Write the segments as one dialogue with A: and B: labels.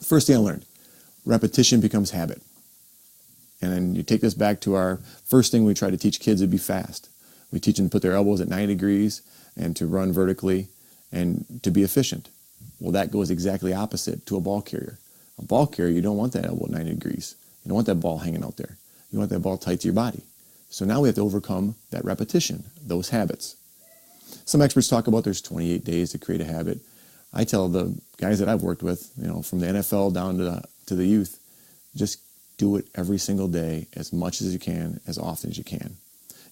A: First thing I learned, repetition becomes habit. And then you take this back to our first thing we try to teach kids to be fast. We teach them to put their elbows at 90 degrees and to run vertically and to be efficient. Well, that goes exactly opposite to a ball carrier. A ball carrier, you don't want that elbow at 90 degrees. You don't want that ball hanging out there. You want that ball tight to your body. So now we have to overcome that repetition, those habits. Some experts talk about there's 28 days to create a habit. I tell the guys that I've worked with, from the NFL down to the youth, just do it every single day as much as you can, as often as you can.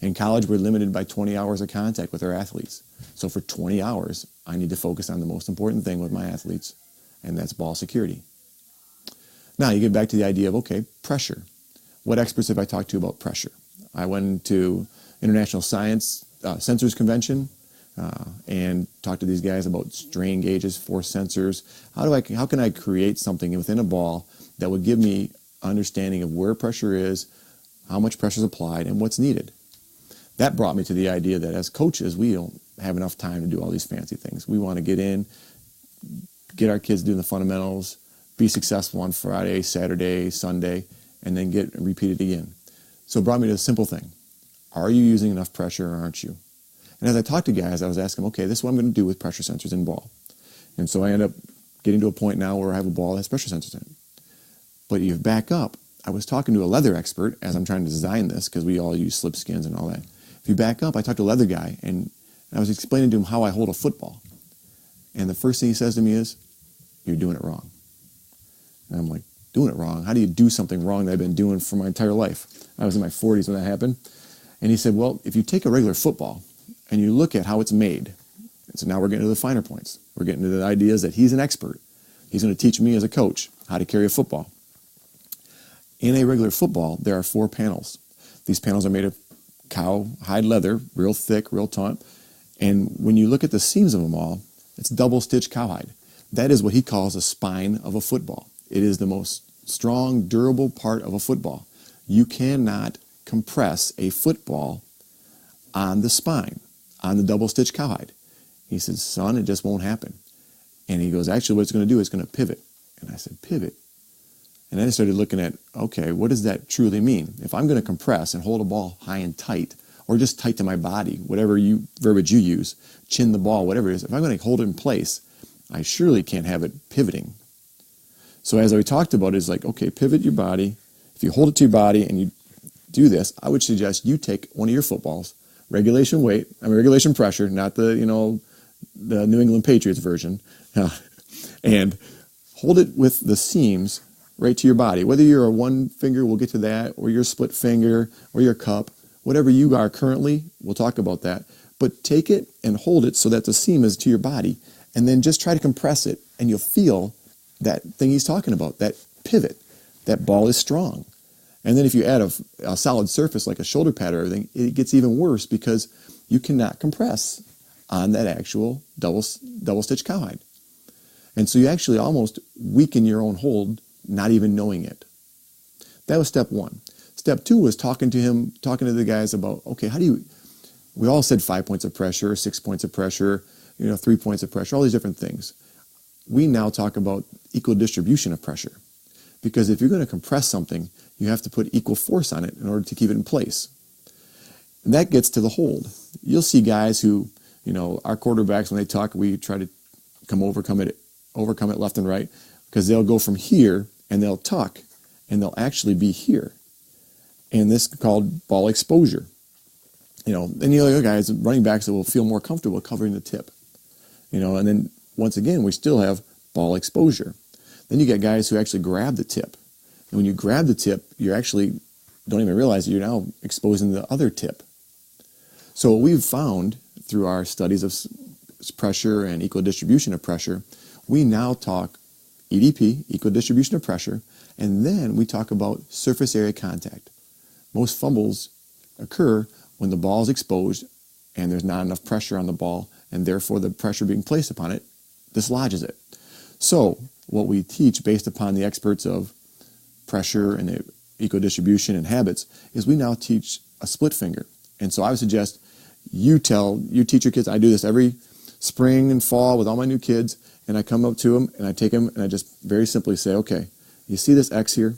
A: In college, we're limited by 20 hours of contact with our athletes. So for 20 hours, I need to focus on the most important thing with my athletes, and that's ball security. Now you get back to the idea of, okay, pressure. What experts have I talked to about pressure? I went to International Science Sensors Convention and talked to these guys about strain gauges, force sensors. How can I create something within a ball that would give me understanding of where pressure is, how much pressure is applied, and what's needed? That brought me to the idea that as coaches, we don't have enough time to do all these fancy things. We want to get in, get our kids doing the fundamentals, be successful on Friday, Saturday, Sunday, and then repeat it again. So it brought me to a simple thing. Are you using enough pressure or aren't you? And as I talked to guys, I was asking them, okay, this is what I'm going to do with pressure sensors in ball. And so I end up getting to a point now where I have a ball that has pressure sensors in it. But you back up. I was talking to a leather expert as I'm trying to design this, because we all use slip skins and all that. If you back up, I talked to a leather guy, and I was explaining to him how I hold a football. And the first thing he says to me is, you're doing it wrong. And I'm like, doing it wrong? How do you do something wrong that I've been doing for my entire life? I was in my 40s when that happened. And he said, well, if you take a regular football and you look at how it's made, and so now we're getting to the finer points. We're getting to the ideas that he's an expert. He's going to teach me as a coach how to carry a football. In a regular football, there are 4 panels. These panels are made of cowhide leather, real thick, real taut. And when you look at the seams of them all, it's double-stitched cowhide. That is what he calls a spine of a football. It is the most strong, durable part of a football. You cannot compress a football on the spine, on the double-stitched cowhide. He says, son, it just won't happen. And he goes, actually, what it's going to do is it's going to pivot. And I said, pivot? And then I started looking at, okay, what does that truly mean? If I'm going to compress and hold a ball high and tight, or just tight to my body, whatever verbiage you use, chin the ball, whatever it is, if I'm going to hold it in place, I surely can't have it pivoting. So as I talked about it, it's like, okay, pivot your body. If you hold it to your body and you do this, I would suggest you take one of your footballs, regulation pressure, not the New England Patriots version, and hold it with the seams right to your body. Whether you're a one finger, we'll get to that, or your split finger, or your cup, whatever you are currently, we'll talk about that. But take it and hold it so that the seam is to your body, and then just try to compress it, and you'll feel that thing he's talking about, that pivot. That ball is strong. And then if you add a solid surface like a shoulder pad or everything, it gets even worse because you cannot compress on that actual double-stitch cowhide. And so you actually almost weaken your own hold, not even knowing it. That was step 1. Step 2 was talking to the guys about, okay, we all said 5 points of pressure, 6 points of pressure, 3 points of pressure, all these different things. We now talk about equal distribution of pressure. Because if you're going to compress something, you have to put equal force on it in order to keep it in place. And that gets to the hold. You'll see guys who, our quarterbacks, when they talk, we try to overcome it left and right, because they'll go from here and they'll tuck and they'll actually be here. And this is called ball exposure. Then the other guys, running backs, that will feel more comfortable covering the tip. And then once again, we still have ball exposure. Then you get guys who actually grab the tip. And when you grab the tip, you actually don't even realize that you're now exposing the other tip. So what we've found through our studies of pressure and equal distribution of pressure, we now talk EDP, equal distribution of pressure, and then we talk about surface area contact. Most fumbles occur when the ball is exposed and there's not enough pressure on the ball, and therefore the pressure being placed upon it dislodges it. So what we teach based upon the experts of pressure and the equal distribution and habits is we now teach a split finger. And so I would suggest you teach your kids, I do this every spring and fall with all my new kids, and I come up to them and I take them and I just very simply say, okay, you see this X here?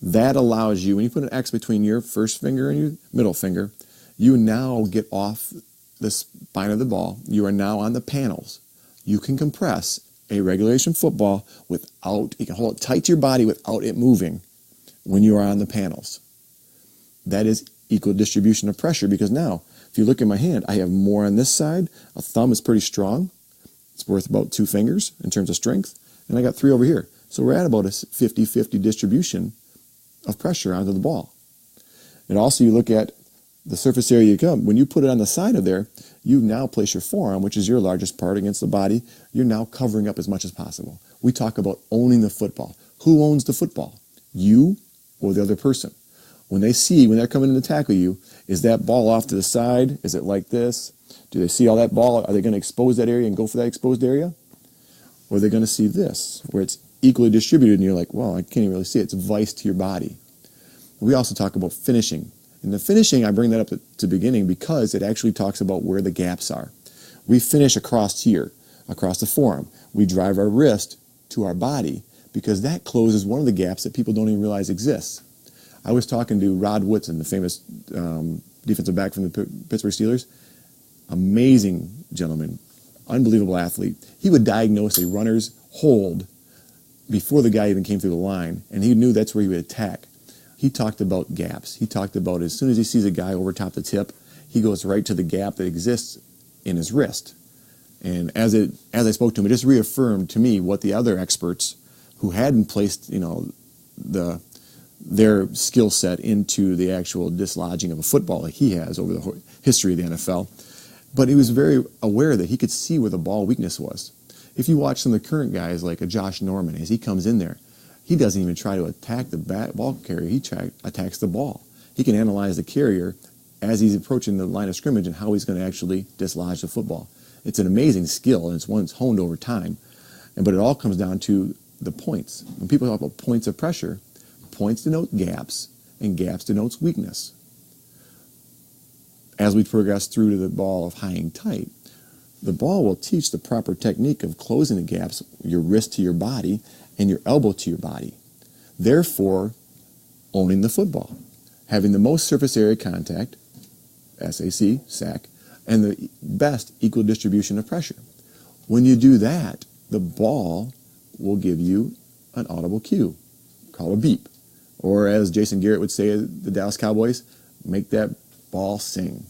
A: That allows you, when you put an X between your first finger and your middle finger, you now get off the spine of the ball. You are now on the panels. You can compress a regulation football without, you can hold it tight to your body without it moving when you are on the panels. That is equal distribution of pressure, because now, if you look at my hand, I have more on this side. A thumb is pretty strong. It's worth about 2 fingers in terms of strength. And I got 3 over here. So we're at about a 50-50 distribution of pressure onto the ball. And also you look at the surface area you come. When you put it on the side of there, you now place your forearm, which is your largest part, against the body. You're now covering up as much as possible. We talk about owning the football. Who owns the football? You or the other person? When they're coming in to tackle you, is that ball off to the side? Is it like this? Do they see all that ball? Are they going to expose that area and go for that exposed area? Or are they going to see this, where it's equally distributed and you're like, well, I can't even really see it. It's vice to your body. We also talk about finishing. And the finishing, I bring that up at the beginning because it actually talks about where the gaps are. We finish across here, across the forearm. We drive our wrist to our body because that closes one of the gaps that people don't even realize exists. I was talking to Rod Woodson, the famous defensive back from the Pittsburgh Steelers. Amazing gentleman, unbelievable athlete. He would diagnose a runner's hold before the guy even came through the line, and he knew that's where he would attack. He talked about gaps. He talked about as soon as he sees a guy over top the tip, he goes right to the gap that exists in his wrist. And as I spoke to him, it just reaffirmed to me what the other experts who hadn't placed, their skill set into the actual dislodging of a football like he has over the history of the NFL. But he was very aware that he could see where the ball weakness was. If you watch some of the current guys like a Josh Norman, as he comes in there, he doesn't even try to attack the ball carrier. He attacks the ball. He can analyze the carrier as he's approaching the line of scrimmage and how he's going to actually dislodge the football. It's an amazing skill, and it's one that's honed over time. But it all comes down to the points. When people talk about points of pressure, points denote gaps, and gaps denotes weakness. As we progress through to the ball of high and tight, the ball will teach the proper technique of closing the gaps, your wrist to your body and your elbow to your body. Therefore, owning the football, having the most surface area contact, SAC, SAC, and the best equal distribution of pressure. When you do that, the ball will give you an audible cue, called a beep. Or as Jason Garrett would say, the Dallas Cowboys, make that ball sing.